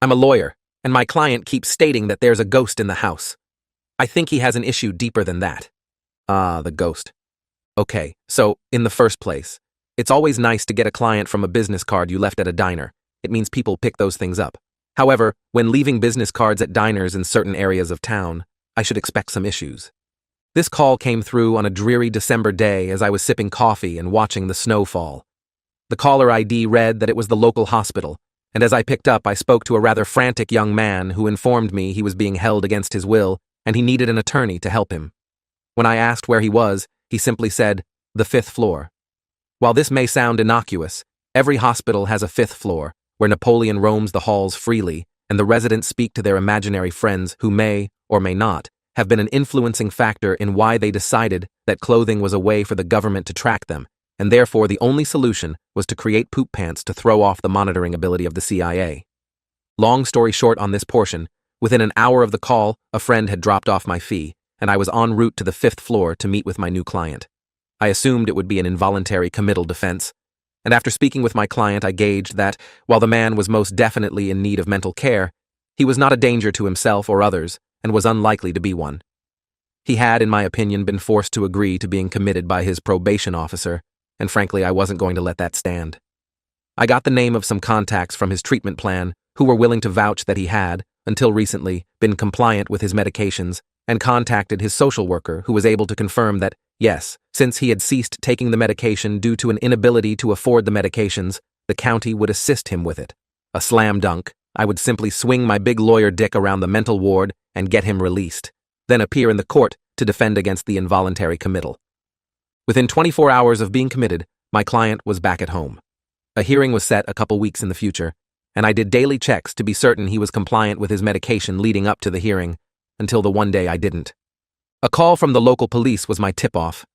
I'm a lawyer, and my client keeps stating that there's a ghost in the house. I think he has an issue deeper than that. Ah, the ghost. Okay, so, in the first place, it's always nice to get a client from a business card you left at a diner. It means people pick those things up. However, when leaving business cards at diners in certain areas of town, I should expect some issues. This call came through on a dreary December day as I was sipping coffee and watching the snow fall. The caller ID read that it was the local hospital, and as I picked up, I spoke to a rather frantic young man who informed me he was being held against his will and he needed an attorney to help him. When I asked where he was, he simply said, "The 5th floor." While this may sound innocuous, every hospital has a 5th floor, where Napoleon roams the halls freely, and the residents speak to their imaginary friends who may, or may not, have been an influencing factor in why they decided that clothing was a way for the government to track them, and therefore the only solution was to create poop pants to throw off the monitoring ability of the CIA. Long story short on this portion, within an hour of the call, a friend had dropped off my fee, and I was en route to the 5th floor to meet with my new client. I assumed it would be an involuntary committal defense, and after speaking with my client I gauged that, while the man was most definitely in need of mental care, he was not a danger to himself or others, and was unlikely to be one. He had, in my opinion, been forced to agree to being committed by his probation officer, and frankly I wasn't going to let that stand. I got the name of some contacts from his treatment plan who were willing to vouch that he had, until recently, been compliant with his medications, and contacted his social worker who was able to confirm that, yes, since he had ceased taking the medication due to an inability to afford the medications, the county would assist him with it. A slam dunk. I would simply swing my big lawyer dick around the mental ward and get him released, then appear in the court to defend against the involuntary committal. Within 24 hours of being committed, my client was back at home. A hearing was set a couple weeks in the future, and I did daily checks to be certain he was compliant with his medication leading up to the hearing, until the one day I didn't. A call from the local police was my tip-off.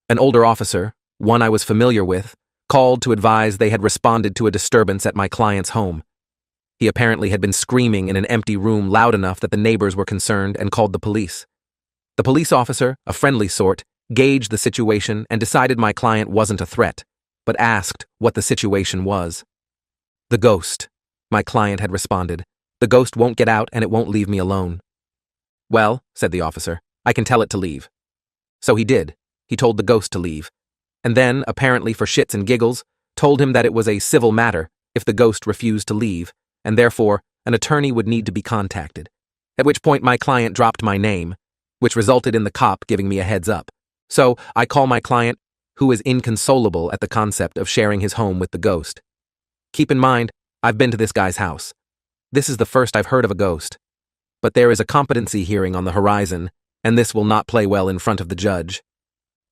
An older officer, one I was familiar with, called to advise they had responded to a disturbance at my client's home. He apparently had been screaming in an empty room loud enough that the neighbors were concerned and called the police. The police officer, a friendly sort, gauged the situation and decided my client wasn't a threat, but asked what the situation was. "The ghost," my client had responded. "The ghost won't get out and it won't leave me alone." "Well," said the officer, "I can tell it to leave." So he did. He told the ghost to leave, and then, apparently for shits and giggles, told him that it was a civil matter if the ghost refused to leave, and therefore an attorney would need to be contacted, at which point my client dropped my name, which resulted in the cop giving me a heads up. So I call my client, who is inconsolable at the concept of sharing his home with the ghost. Keep in mind, I've been to this guy's house. This is the first I've heard of a ghost. But there is a competency hearing on the horizon, and this will not play well in front of the judge.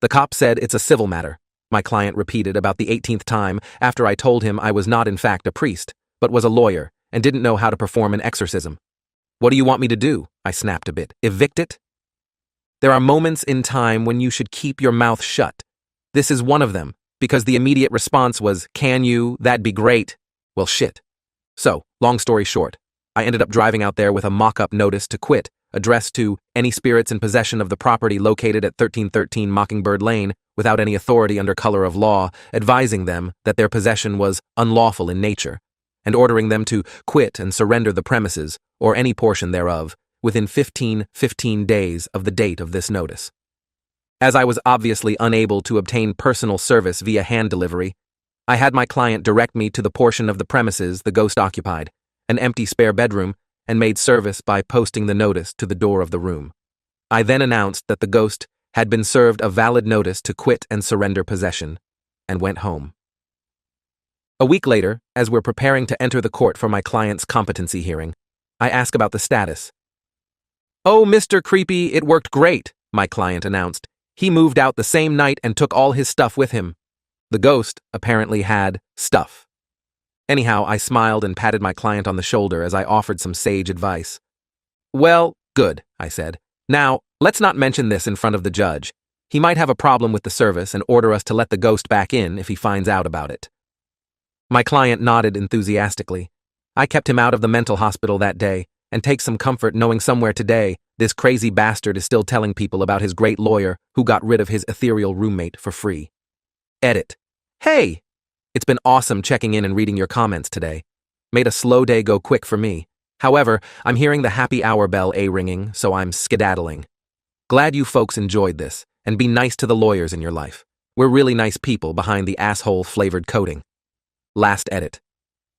The cop said it's a civil matter, my client repeated about the 18th time after I told him I was not in fact a priest, but was a lawyer and didn't know how to perform an exorcism. "What do you want me to do?" I snapped a bit. "Evict it?" There are moments in time when you should keep your mouth shut. This is one of them, because the immediate response was, "Can you? That'd be great." Well, shit. So, long story short, I ended up driving out there with a mock-up notice to quit, addressed to any spirits in possession of the property located at 1313 Mockingbird Lane without any authority under color of law, advising them that their possession was unlawful in nature, and ordering them to quit and surrender the premises, or any portion thereof, within 15 days of the date of this notice. As I was obviously unable to obtain personal service via hand delivery, I had my client direct me to the portion of the premises the ghost occupied, an empty spare bedroom, and made service by posting the notice to the door of the room. I then announced that the ghost had been served a valid notice to quit and surrender possession, and went home. A week later, as we're preparing to enter the court for my client's competency hearing, I ask about the status. "Oh, Mr. Creepy, it worked great," my client announced. "He moved out the same night and took all his stuff with him." The ghost apparently had stuff. Anyhow, I smiled and patted my client on the shoulder as I offered some sage advice. "Well, good," I said. "Now, let's not mention this in front of the judge. He might have a problem with the service and order us to let the ghost back in if he finds out about it." My client nodded enthusiastically. I kept him out of the mental hospital that day, and take some comfort knowing somewhere today this crazy bastard is still telling people about his great lawyer who got rid of his ethereal roommate for free. Edit. Hey! It's been awesome checking in and reading your comments today. Made a slow day go quick for me. However, I'm hearing the happy hour bell ringing, so I'm skedaddling. Glad you folks enjoyed this, and be nice to the lawyers in your life. We're really nice people behind the asshole-flavored coating. Last edit.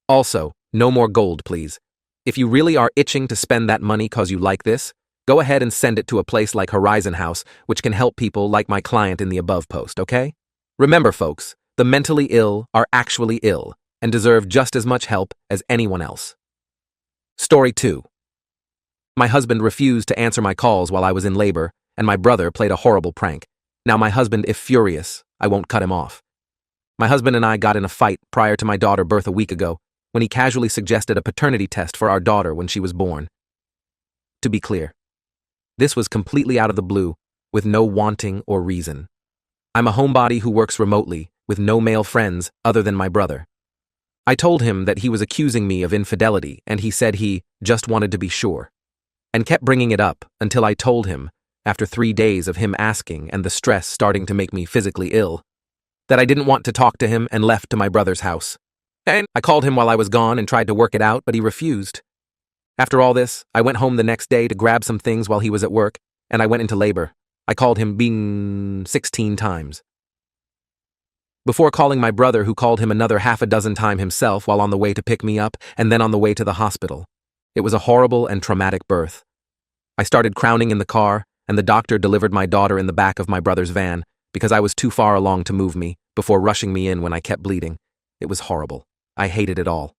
Also, no more gold, please. If you really are itching to spend that money cause you like this, go ahead and send it to a place like Horizon House, which can help people like my client in the above post, okay? Remember, folks, the mentally ill are actually ill and deserve just as much help as anyone else. Story 2. My husband refused to answer my calls while I was in labor, and my brother played a horrible prank. Now my husband, if furious, I won't cut him off. My husband and I got in a fight prior to my daughter's birth a week ago, when he casually suggested a paternity test for our daughter when she was born. To be clear, this was completely out of the blue, with no wanting or reason. I'm a homebody who works remotely, with no male friends other than my brother. I told him that he was accusing me of infidelity, and he said he just wanted to be sure, and kept bringing it up until I told him, after 3 days of him asking and the stress starting to make me physically ill, that I didn't want to talk to him and left to my brother's house. And I called him while I was gone and tried to work it out, but he refused. After all this, I went home the next day to grab some things while he was at work, and I went into labor. I called him 16 times. Before calling my brother, who called him another half a dozen times himself while on the way to pick me up and then on the way to the hospital. It was a horrible and traumatic birth. I started crowning in the car, and the doctor delivered my daughter in the back of my brother's van because I was too far along to move me, before rushing me in when I kept bleeding. It was horrible. I hated it all.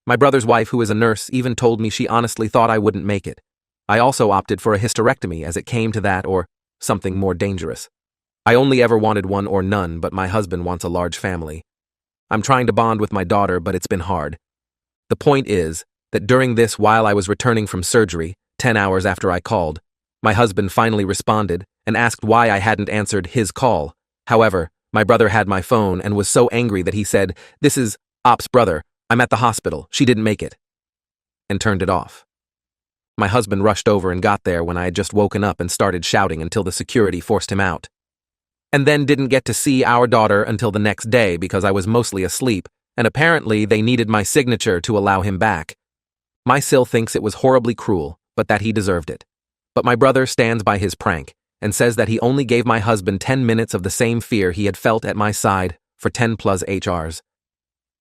My brother's wife, who is a nurse, even told me she honestly thought I wouldn't make it. I also opted for a hysterectomy as it came to that, or something more dangerous. I only ever wanted one or none, but my husband wants a large family. I'm trying to bond with my daughter, but it's been hard. The point is that during this, while I was returning from surgery, 10 hours after I called, my husband finally responded and asked why I hadn't answered his call. However, my brother had my phone and was so angry that he said, "This is Op's brother. I'm at the hospital. She didn't make it," and turned it off. My husband rushed over and got there when I had just woken up and started shouting until the security forced him out. And then didn't get to see our daughter until the next day because I was mostly asleep, and apparently they needed my signature to allow him back. My Sil thinks it was horribly cruel, but that he deserved it. But my brother stands by his prank and says that he only gave my husband 10 minutes of the same fear he had felt at my side for 10 plus HRs.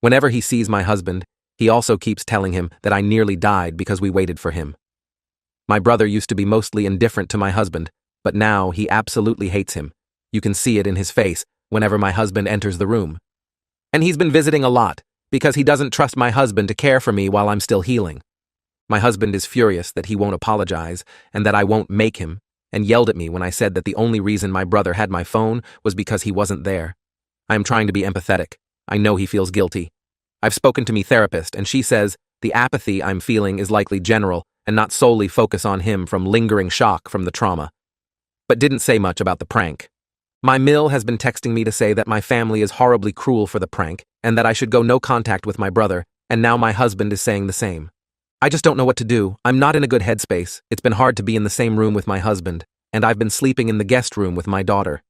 Whenever he sees my husband, he also keeps telling him that I nearly died because we waited for him. My brother used to be mostly indifferent to my husband, but now he absolutely hates him. You can see it in his face whenever my husband enters the room. And he's been visiting a lot because he doesn't trust my husband to care for me while I'm still healing. My husband is furious that he won't apologize and that I won't make him, and yelled at me when I said that the only reason my brother had my phone was because he wasn't there. I am trying to be empathetic. I know he feels guilty. I've spoken to my therapist, and she says the apathy I'm feeling is likely general and not solely focus on him from lingering shock from the trauma. But didn't say much about the prank. My Mill has been texting me to say that my family is horribly cruel for the prank and that I should go no contact with my brother, and now my husband is saying the same. I just don't know what to do. I'm not in a good headspace. It's been hard to be in the same room with my husband, and I've been sleeping in the guest room with my daughter.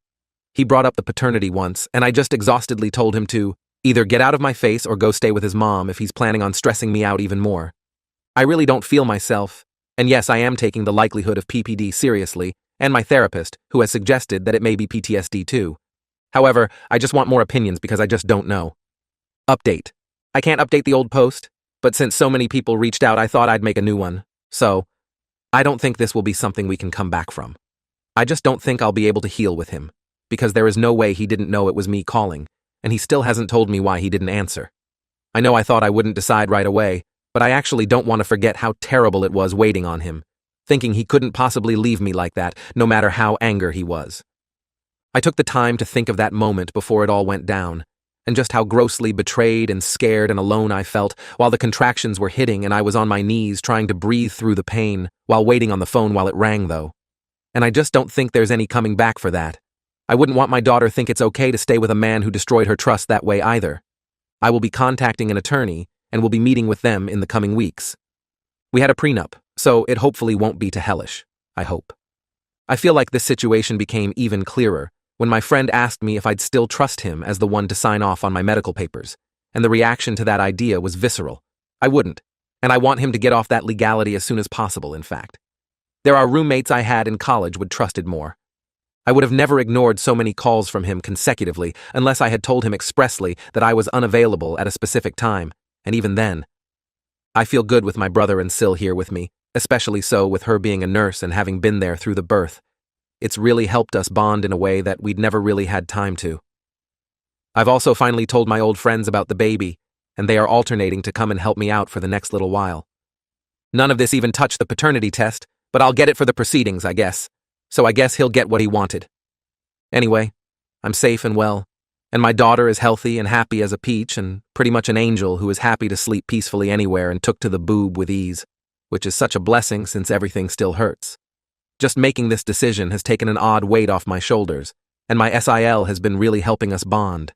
He brought up the paternity once, and I just exhaustedly told him to either get out of my face or go stay with his mom if he's planning on stressing me out even more. I really don't feel myself, and yes, I am taking the likelihood of PPD seriously, and my therapist, who has suggested that it may be PTSD too. However, I just want more opinions because I just don't know. Update. I can't update the old post, but since so many people reached out, I thought I'd make a new one. So, I don't think this will be something we can come back from. I just don't think I'll be able to heal with him, because there is no way he didn't know it was me calling, and he still hasn't told me why he didn't answer. I know I thought I wouldn't decide right away, but I actually don't want to forget how terrible it was waiting on him, thinking he couldn't possibly leave me like that, no matter how angry he was. I took the time to think of that moment before it all went down, and just how grossly betrayed and scared and alone I felt while the contractions were hitting and I was on my knees trying to breathe through the pain while waiting on the phone while it rang, though. And I just don't think there's any coming back for that. I wouldn't want my daughter think it's okay to stay with a man who destroyed her trust that way either. I will be contacting an attorney and will be meeting with them in the coming weeks. We had a prenup, so it hopefully won't be to hellish, I hope. I feel like this situation became even clearer when my friend asked me if I'd still trust him as the one to sign off on my medical papers, and the reaction to that idea was visceral. I wouldn't, And I want him to get off that legality as soon as possible, in fact. There are roommates I had in college would trusted more. I would have never ignored so many calls from him consecutively unless I had told him expressly that I was unavailable at a specific time, and even then. I feel good with my brother and Sil here with me, especially so with her being a nurse and having been there through the birth. It's really helped us bond in a way that we'd never really had time to. I've also finally told my old friends about the baby, and they are alternating to come and help me out for the next little while. None of this even touched the paternity test, but I'll get it for the proceedings, I guess. So I guess he'll get what he wanted. Anyway, I'm safe and well, and my daughter is healthy and happy as a peach and pretty much an angel who is happy to sleep peacefully anywhere and took to the boob with ease, which is such a blessing since everything still hurts. Just making this decision has taken an odd weight off my shoulders, and my SIL has been really helping us bond.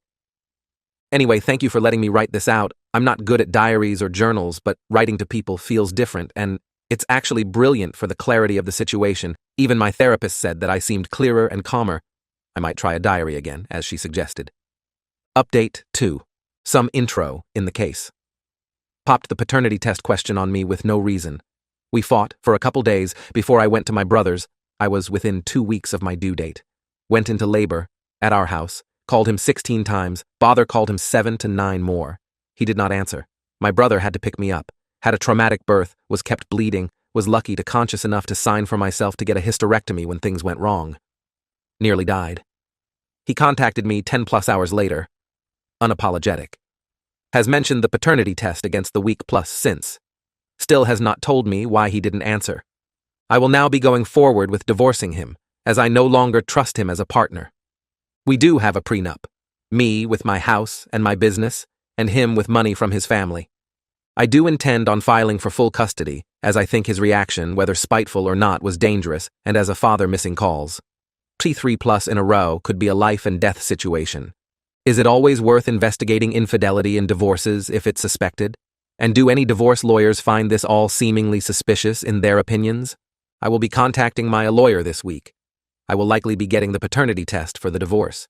Anyway, thank you for letting me write this out. I'm not good at diaries or journals, but writing to people feels different, and it's actually brilliant for the clarity of the situation. Even my therapist said that I seemed clearer and calmer. I might try a diary again, as she suggested. Update 2. Some intro in the case. Popped the paternity test question on me with no reason. We fought for a couple days before I went to my brother's. I was within 2 weeks of my due date. Went into labor, at our house, called him 16 times, Father called him 7 to 9 more. He did not answer. My brother had to pick me up. Had a traumatic birth, was kept bleeding, was lucky to conscious enough to sign for myself to get a hysterectomy when things went wrong. Nearly died. He contacted me 10+ hours later. Unapologetic. Has mentioned the paternity test against the week plus since. Still has not told me why he didn't answer. I will now be going forward with divorcing him, as I no longer trust him as a partner. We do have a prenup. Me with my house and my business, and him with money from his family. I do intend on filing for full custody, as I think his reaction, whether spiteful or not, was dangerous, and as a father missing calls. T3+ in a row could be a life and death situation. Is it always worth investigating infidelity in divorces if it's suspected? And do any divorce lawyers find this all seemingly suspicious in their opinions? I will be contacting my lawyer this week. I will likely be getting the paternity test for the divorce.